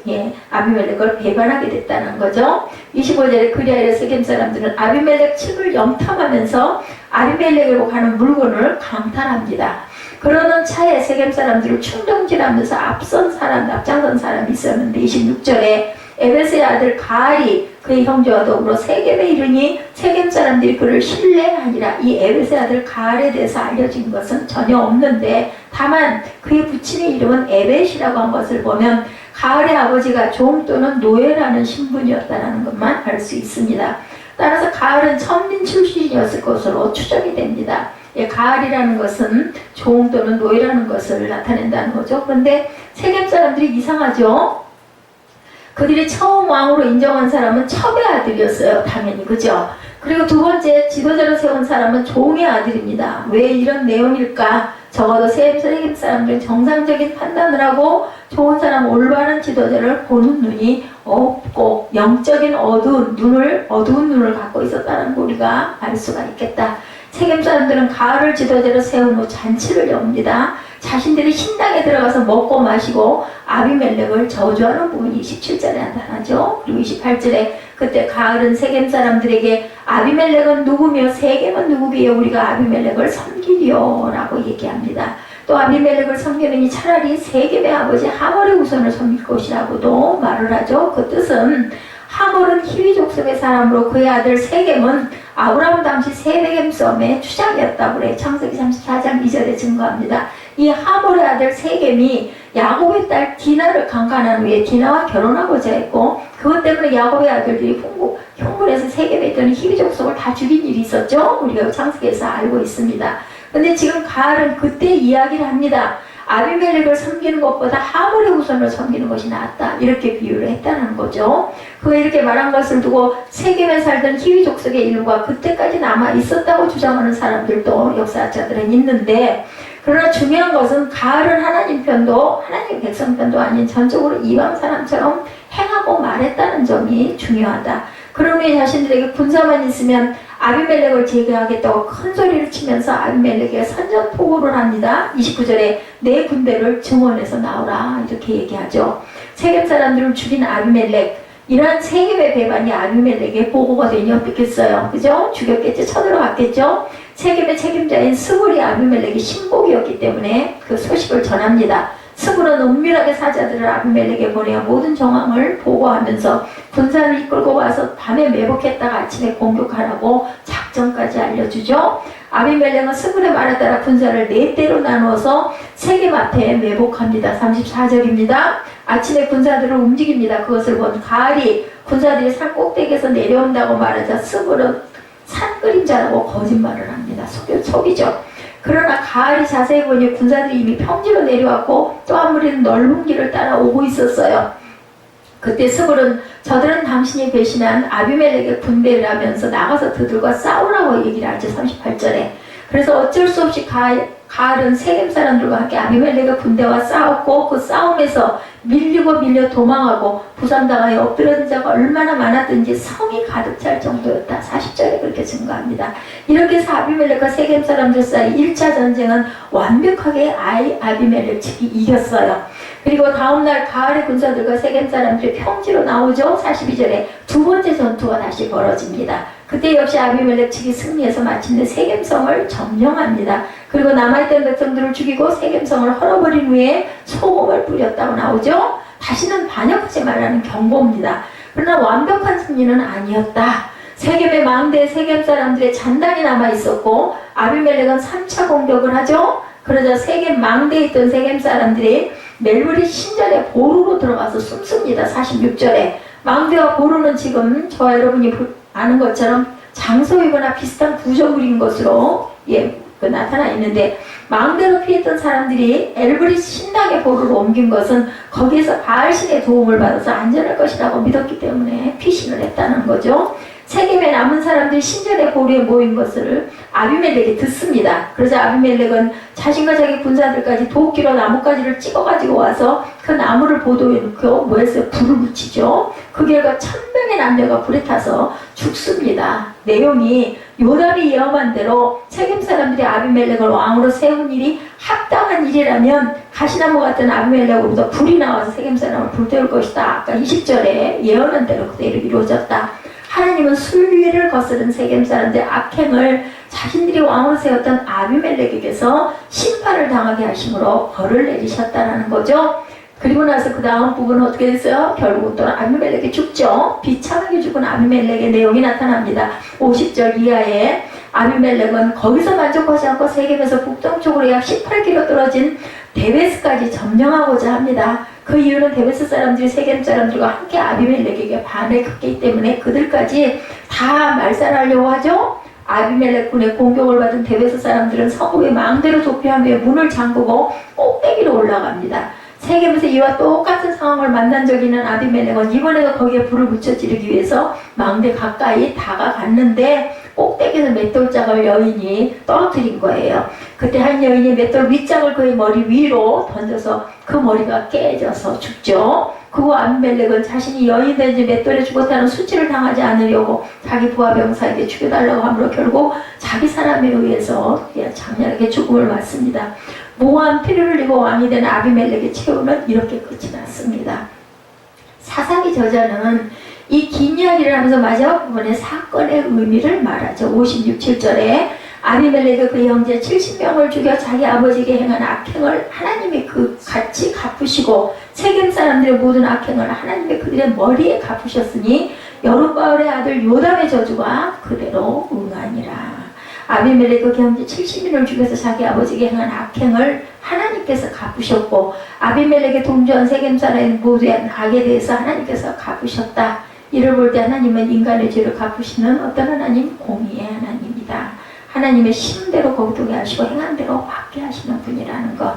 아비멜렉을 배반하게 됐다는 거죠. 25절에 그리하여 세겜 사람들은 아비멜렉 측을 염탐하면서 아비멜렉으로 가는 물건을 강탈합니다. 그러는 차에 세겜 사람들을 충동질하면서 앞장선 사람이 있었는데 26절에 에벳의 아들 가알이 그의 형제와 더불어 세겜에 이르니 세겜 사람들이 그를 신뢰하니라. 이 에벳의 아들 가알에 대해서 알려진 것은 전혀 없는데 다만 그의 부친의 이름은 에벳이라고 한 것을 보면 가알의 아버지가 종 또는 노예라는 신분이었다는 것만 알 수 있습니다. 따라서 가알은 천민 출신이었을 것으로 추정이 됩니다. 가알이라는 것은 종 또는 노예라는 것을 나타낸다는 거죠. 그런데 세겜 사람들이 이상하죠. 그들이 처음 왕으로 인정한 사람은 첩의 아들이었어요. 당연히 그죠. 그리고 두 번째 지도자로 세운 사람은 종의 아들입니다. 왜 이런 내용일까? 적어도 세겜 사람들은 정상적인 판단을 하고 좋은 사람, 올바른 지도자를 보는 눈이 없고 영적인 어두운 눈을 갖고 있었다는 걸 우리가 알 수가 있겠다. 세겜 사람들은 가을을 지도자로 세운 후 잔치를 엽니다. 자신들이 신당에 들어가서 먹고 마시고 아비멜렉을 저주하는 부분이 27절에 나타나죠. 그리고 28절에 그때 가을은 세겜 사람들에게 아비멜렉은 누구며 세겜은 누구기에 우리가 아비멜렉을 섬기리요 라고 얘기합니다. 또 아비멜렉을 섬기느니 차라리 세겜의 아버지 하몰의 우선을 섬길 것이라고도 말을 하죠. 그 뜻은 하몰은 히위 족속의 사람으로 그의 아들 세겜은 아브라함 당시 세겜 섬의 추장이었다고 그래. 창세기 34장 2절에 증거합니다. 이 하몰의 아들 세겜이 야곱의 딸 디나를 강간한 후에 디나와 결혼하고자 했고 그것 때문에 야곱의 아들들이 흉물에서 세겜에 있던 히위 족속을 다 죽인 일이 있었죠. 우리가 창세기에서 알고 있습니다. 근데 지금 가을은 그때 이야기를 합니다. 아비멜렉을 섬기는 것보다 하몰의 후손을 섬기는 것이 낫다. 이렇게 비유를 했다는 거죠. 그가 이렇게 말한 것을 두고 세겜에 살던 히위 족속의 일부가 그때까지 남아 있었다고 주장하는 사람들도 역사자들은 있는데 그러나 중요한 것은 가을은 하나님 편도 하나님 백성 편도 아닌 전적으로 이방 사람처럼 행하고 말했다는 점이 중요하다. 그러므로 자신들에게 군사만 있으면 아비멜렉을 제거하겠다고 큰 소리를 치면서 아비멜렉에게 선전포고를 합니다. 29절에 내 군대를 증원해서 나오라 이렇게 얘기하죠. 세겜 사람들을 죽인 아비멜렉, 이러한 세겜의 배반이 아비멜렉에 보고가 되니 어떻겠어요? 그죠? 죽였겠죠? 쳐들어갔겠죠? 세겜의 책임자인 스불이 아비멜렉의 신복이었기 때문에 그 소식을 전합니다. 스불은 은밀하게 사자들을 아비멜렉에 보내어 모든 정황을 보고하면서 군사를 이끌고 와서 밤에 매복했다가 아침에 공격하라고 작전까지 알려주죠. 아비멜렉은 스불의 말에 따라 군사를 4대로 나누어서 세겜 앞에 매복합니다. 34절입니다. 아침에 군사들을 움직입니다. 그것을 본 가알이 군사들이 산 꼭대기에서 내려온다고 말하자 스불은 산 그림자라고 거짓말을 합니다. 속이죠. 그러나 가을이 자세히 보니 군사들이 이미 평지로 내려왔고 또 한 무리는 넓은 길을 따라 오고 있었어요. 그때 스불은 저들은 당신이 배신한 아비멜렉의 군대라면서 나가서 그들과 싸우라고 얘기를 하죠. 38절에. 그래서 어쩔 수 없이 가을은 세겜 사람들과 함께 아비멜렉의 군대와 싸웠고 그 싸움에서 밀려 도망하고 부상당하여 엎드려진 자가 얼마나 많았든지 성이 가득 찰 정도였다. 40절에 그렇게 증거합니다. 이렇게 해서 아비멜렉과 세겜 사람들 사이 1차 전쟁은 완벽하게 아비멜렉 측이 이겼어요. 그리고 다음날 가을의 군사들과 세겜 사람들이 평지로 나오죠. 42절에 두 번째 전투가 다시 벌어집니다. 그때 역시 아비멜렉 측이 승리해서 마침내 세겜성을 점령합니다. 그리고 남아있던 백성들을 죽이고 세겜성을 헐어버린 후에 소금을 뿌렸다고 나오죠. 다시는 반역하지 말라는 경고입니다. 그러나 완벽한 승리는 아니었다. 세겜의 망대 세겜 사람들의 잔당이 남아있었고 아비멜렉은 3차 공격을 하죠. 그러자 세겜 망대에 있던 세겜 사람들이 멜불이 신전의 보루로 들어가서 숨습니다. 46절에 망대와 보루는 지금 저와 여러분이 아는 것처럼 장소이거나 비슷한 구조물인 것으로 나타나 있는데 망대로 피했던 사람들이 엘브리 신당의 보루로 옮긴 것은 거기에서 바알신의 도움을 받아서 안전할 것이라고 믿었기 때문에 피신을 했다는 거죠. 세겜에 남은 사람들이 신전의 보루에 모인 것을 아비멜렉이 듣습니다. 그러자 아비멜렉은 자신과 자기 군사들까지 도끼로 나뭇가지를 찍어가지고 와서 그 나무를 보도에 놓고 뭐했어요? 불을 붙이죠. 그 결과 1000명의 남녀가 불에 타서 죽습니다. 내용이 요담이 예언한 대로 세겜 사람들이 아비멜렉을 왕으로 세운 일이 합당한 일이라면 가시나무 같은 아비멜렉으로부터 불이 나와서 세겜 사람을 불태울 것이다. 아까 20절에 예언한 대로 그대로 이루어졌다. 하나님은 순리를 거스른 세겜 사람들의 악행을 자신들이 왕으로 세웠던 아비멜렉에게서 심판을 당하게 하심으로 벌을 내리셨다는 거죠. 그리고 나서 그 다음 부분은 어떻게 됐어요? 결국은 또 아비멜렉이 죽죠. 비참하게 죽은 아비멜렉의 내용이 나타납니다. 50절 이하에 아비멜렉은 거기서 만족하지 않고 세겜에서 북동쪽으로 약 18km 떨어진 데베스까지 점령하고자 합니다. 그 이유는 데베스 사람들이 세겜 사람들과 함께 아비멜렉에게 반역했기 때문에 그들까지 다 말살하려고 하죠. 아비멜렉 군의 공격을 받은 데베스 사람들은 성읍의 망대로 도피하며 문을 잠그고 꼭대기로 올라갑니다. 세겜에서 이와 똑같은 상황을 만난 적이 있는 아비멜렉은 이번에도 거기에 불을 붙여 지르기 위해서 망대 가까이 다가갔는데 꼭대기에서 맷돌짝을 여인이 떨어뜨린 거예요. 그때 한 여인이 맷돌 윗짝을 그의 머리 위로 던져서 그 머리가 깨져서 죽죠. 그후 아비멜렉은 자신이 여인 된지 맷돌에 죽었다는 수치를 당하지 않으려고 자기 부하 병사에게 죽여달라고 함으로 결국 자기 사람에 의해서 장렬하게 죽음을 맞습니다. 모호한 피를 흘리고 왕이 된 아비멜렉의 최후는 이렇게 끝이 났습니다. 사사기 저자는 이 긴 이야기를 하면서 마지막 부분에 사건의 의미를 말하죠. 56, 7절에 아비멜렉이 그 형제 70명을 죽여 자기 아버지에게 행한 악행을 하나님이 같이 갚으시고 세겜 사람들의 모든 악행을 하나님이 그들의 머리에 갚으셨으니 여룹바알의 아들 요담의 저주가 그대로 응하니라. 아비멜렉 그 형제 70인을 죽여서 자기 아버지에게 행한 악행을 하나님께서 갚으셨고 아비멜렉의 동조한 세겜 사람 모두의 악에 대해서 하나님께서 갚으셨다. 이를 볼 때 하나님은 인간의 죄를 갚으시는 어떤 하나님? 공의의 하나님이다. 하나님의 심은 대로 거두게 하시고 행한 대로 받게 하시는 분이라는 것.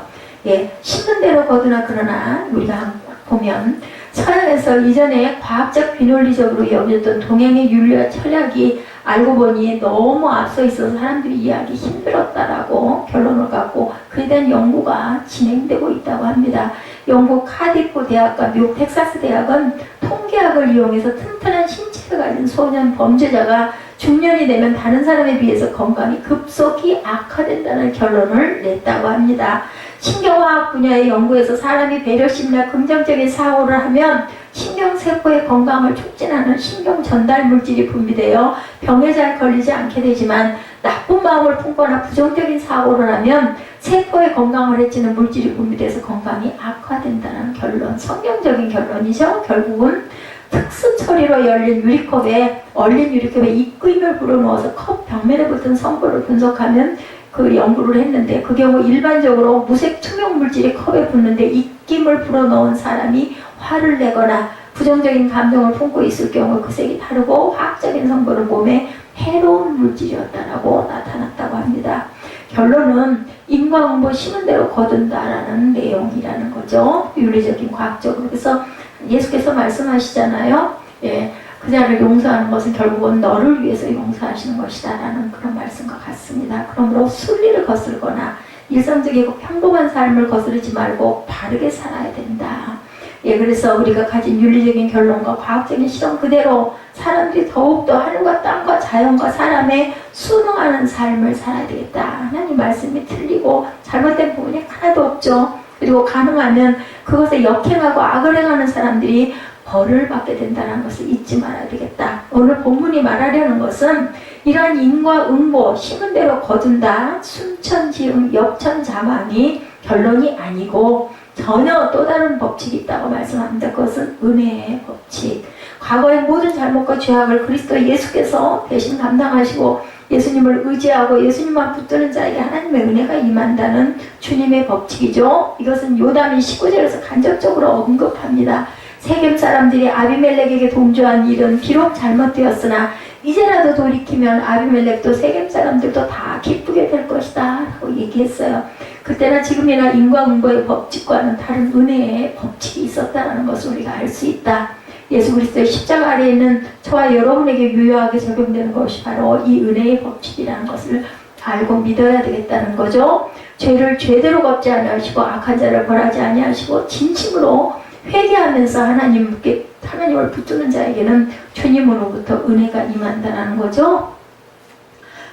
예, 심은 대로 거두나 그러나 우리가 보면 서양에서 이전에 과학적 비논리적으로 여겼던 동양의 윤리와 철학이 알고 보니 너무 앞서 있어서 사람들이 이해하기 힘들었다라고 결론을 갖고 그에 대한 연구가 진행되고 있다고 합니다. 영국 카디프 대학과 미국 텍사스 대학은 통계학을 이용해서 튼튼한 신체를 가진 소년 범죄자가 중년이 되면 다른 사람에 비해서 건강이 급속히 악화된다는 결론을 냈다고 합니다. 신경화학 분야의 연구에서 사람이 배려심이나 긍정적인 사고를 하면 신경세포의 건강을 촉진하는 신경 전달 물질이 분비되어 병에 잘 걸리지 않게 되지만 나쁜 마음을 품거나 부정적인 사고를 하면 세포의 건강을 해치는 물질이 분비돼서 건강이 악화된다는 결론, 성경적인 결론이죠. 결국은 특수 처리로 열린 유리컵에 얼린 유리컵에 입김을 불어넣어서 컵 벽면에 붙은 성분을 분석하면 그 연구를 했는데 그 경우 일반적으로 무색 투명 물질이 컵에 붙는데 입김을 불어넣은 사람이 화를 내거나 부정적인 감정을 품고 있을 경우 그 색이 다르고 화학적인 성분은 몸에 해로운 물질이었다라고 나타났다고 합니다. 결론은 인과응보 심은 대로 거둔다라는 내용이라는 거죠. 윤리적인 과학적으로. 그래서 예수께서 말씀하시잖아요. 예, 그자를 용서하는 것은 결국은 너를 위해서 용서하시는 것이다 라는 그런 말씀과 같습니다. 그러므로 순리를 거스르거나 일상적이고 평범한 삶을 거스르지 말고 바르게 살아야 된다. 예, 그래서 우리가 가진 윤리적인 결론과 과학적인 실험 그대로 사람들이 더욱더 하늘과 땅과 자연과 사람에 순응하는 삶을 살아야 되겠다. 하나님 말씀이 틀리고 잘못된 부분이 하나도 없죠. 그리고 가능하면 그것에 역행하고 악을 행하는 사람들이 벌을 받게 된다는 것을 잊지 말아야 되겠다. 오늘 본문이 말하려는 것은 이러한 인과응보, 심은 대로 거둔다, 순천지음, 역천자망이 결론이 아니고 전혀 또 다른 법칙이 있다고 말씀합니다. 그것은 은혜의 법칙. 과거의 모든 잘못과 죄악을 그리스도 예수께서 대신 감당하시고 예수님을 의지하고 예수님만 붙드는 자에게 하나님의 은혜가 임한다는 주님의 법칙이죠. 이것은 요담이 19절에서 간접적으로 언급합니다. 세겜 사람들이 아비멜렉에게 동조한 일은 비록 잘못되었으나 이제라도 돌이키면 아비멜렉도 세겜 사람들도 다 기쁘게 될 것이다 라고 얘기했어요. 그때나 지금이나 인과응보의 법칙과는 다른 은혜의 법칙이 있었다는 것을 우리가 알 수 있다. 예수 그리스도의 십자가 아래에 있는 저와 여러분에게 유효하게 적용되는 것이 바로 이 은혜의 법칙이라는 것을 알고 믿어야 되겠다는 거죠. 죄를 죄대로 갚지 아니하시고 악한 자를 벌하지 아니하시고 진심으로 회개하면서 하나님을 붙드는 자에게는 주님으로부터 은혜가 임한다는 거죠.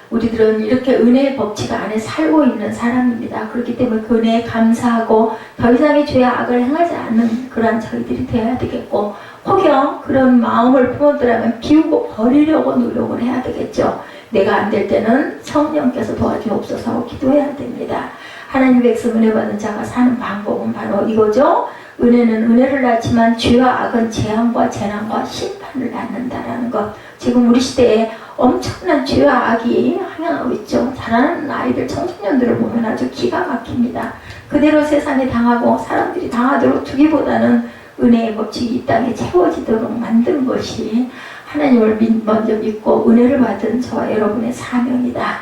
우리들은 이렇게 은혜의 법칙 안에 살고 있는 사람입니다. 그렇기 때문에 그 은혜에 감사하고 더 이상의 죄와 악을 행하지 않는 그러한 저희들이 되어야 되겠고, 혹여 그런 마음을 품었더라면 비우고 버리려고 노력을 해야 되겠죠. 내가 안 될 때는 성령께서 도와주옵소서 하고 기도해야 됩니다. 하나님 백성 은혜 받는 자가 사는 방법은 바로 이거죠. 은혜는 은혜를 낳지만 죄와 악은 재앙과 재난과 심판을 낳는다라는 것. 지금 우리 시대에 엄청난 죄와 악이 항양하고 있죠. 자라는 아이들, 청소년들을 보면 아주 기가 막힙니다. 그대로 세상에 당하고 사람들이 당하도록 두기보다는 은혜의 법칙이 이 땅에 채워지도록 만든 것이 하나님을 먼저 믿고 은혜를 받은 저와 여러분의 사명이다.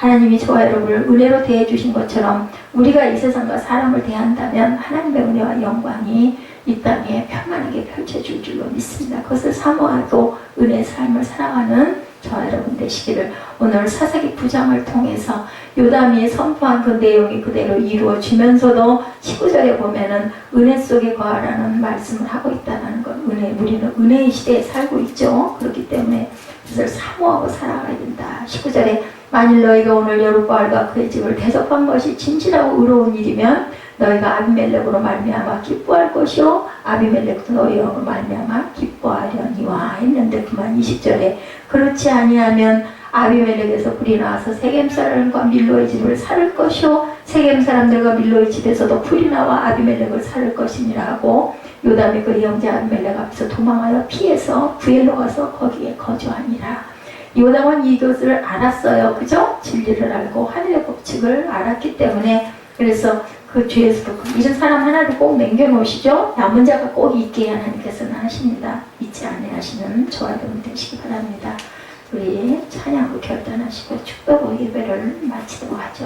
하나님이 저와 여러분을 은혜로 대해주신 것처럼 우리가 이 세상과 사람을 대한다면 하나님의 은혜와 영광이 이 땅에 평안하게 펼쳐질 줄로 믿습니다. 그것을 사모하고 은혜의 삶을 살아가는 저와 여러분 되시기를 오늘 사사기 9장을 통해서 요담이 선포한 그 내용이 그대로 이루어지면서도 19절에 보면은 은혜 속에 거하라는 말씀을 하고 있다는 것. 우리는 은혜의 시대에 살고 있죠. 그렇기 때문에 그것을 사모하고 살아가야 된다. 19절에 만일 너희가 오늘 여룻바알과 그의 집을 대접한 것이 진실하고 의로운 일이면 너희가 아비멜렉으로 말미암아 기뻐할 것이요 아비멜렉도 너희로 말미암아 기뻐하려니와 했는데 그만 20절에 그렇지 아니하면 아비멜렉에서 불이 나와서 세겜 사람과 밀로의 집을 살을 것이요 세겜 사람들과 밀로의 집에서도 불이 나와 아비멜렉을 살을 것이니라 하고 요담이 그 형제 아비멜렉 앞에서 도망하여 피해서 부엘로 가서 거기에 거주하니라. 요담은 이것을 알았어요. 그죠? 진리를 알고 하늘의 법칙을 알았기 때문에 그래서 그 죄에서도 이런 사람 하나를 꼭 남겨놓으시죠. 남은 자가 꼭 있게 하나님께서는 하십니다. 잊지 아니하시는 저와 여러분 되시기 바랍니다. 우리 찬양으로 결단하시고 축복 예배를 마치도록 하죠.